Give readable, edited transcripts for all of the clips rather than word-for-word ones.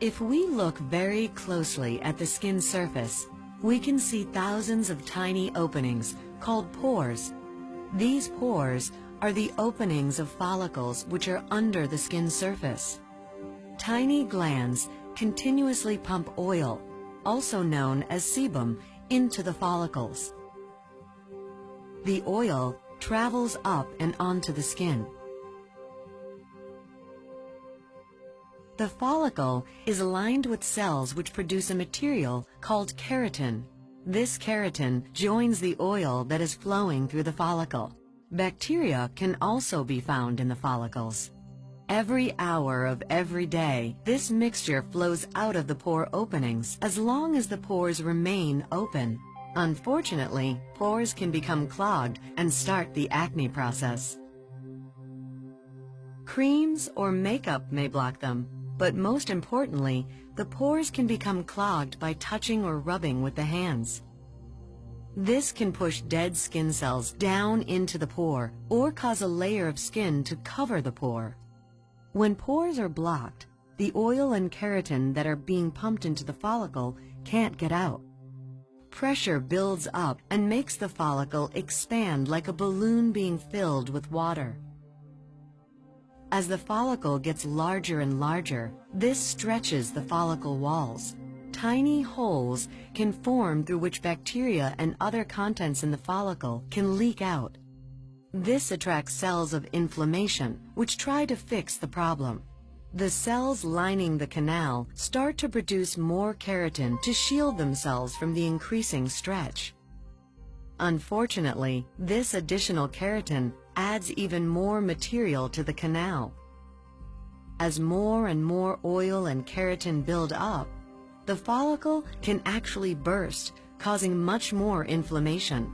If we look very closely at the skin surface, we can see thousands of tiny openings called pores. These pores are the openings of follicles which are under the skin surface. Tiny glands continuously pump oil, also known as sebum, into the follicles. The oil travels up and onto the skin. The follicle is lined with cells which produce a material called keratin. This keratin joins the oil that is flowing through the follicle. Bacteria can also be found in the follicles. Every hour of every day, this mixture flows out of the pore openings as long as the pores remain open. Unfortunately, pores can become clogged and start the acne process. Creams or makeup may block them, but most importantly, the pores can become clogged by touching or rubbing with the hands. This can push dead skin cells down into the pore or cause a layer of skin to cover the pore. When pores are blocked, the oil and keratin that are being pumped into the follicle can't get out. Pressure builds up and makes the follicle expand like a balloon being filled with water. As the follicle gets larger and larger, this stretches the follicle walls. Tiny holes can form through which bacteria and other contents in the follicle can leak out. This attracts cells of inflammation, which try to fix the problem. The cells lining the canal start to produce more keratin to shield themselves from the increasing stretch. Unfortunately, this additional keratin adds even more material to the canal. As more and more oil and keratin build up, the follicle can actually burst, causing much more inflammation.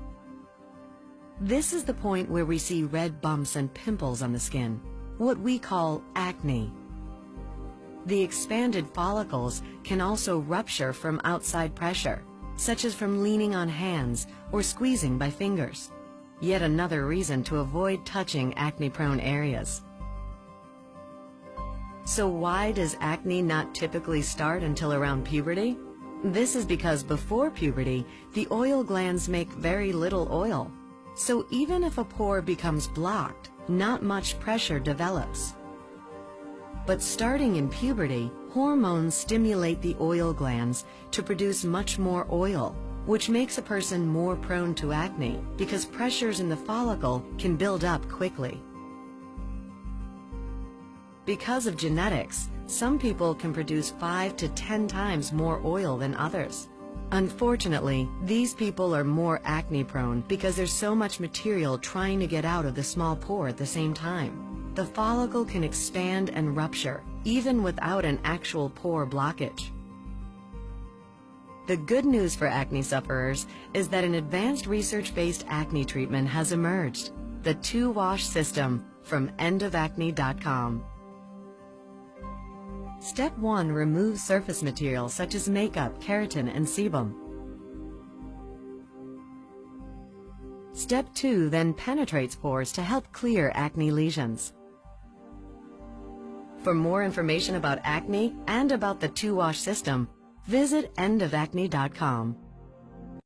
This is the point where we see red bumps and pimples on the skin, what we call acne. The expanded follicles can also rupture from outside pressure, such as from leaning on hands or squeezing by fingers. Yet another reason to avoid touching acne-prone areas. So why does acne not typically start until around puberty? This is because before puberty, the oil glands make very little oil. So even if a pore becomes blocked, not much pressure develops. But starting in puberty, hormones stimulate the oil glands to produce much more oil, which makes a person more prone to acne because pressures in the follicle can build up quickly. Because of genetics, some people can produce 5 to 10 times more oil than others. Unfortunately, these people are more acne prone because there's so much material trying to get out of the small pore at the same time. The follicle can expand and rupture, even without an actual pore blockage. The good news for acne sufferers is that an advanced research-based acne treatment has emerged, the 2-wash system from endofacne.com. Step 1 removes surface material such as makeup, keratin, and sebum. Step 2 then penetrates pores to help clear acne lesions. For more information about acne and about the 2-wash system, visit endofacne.com.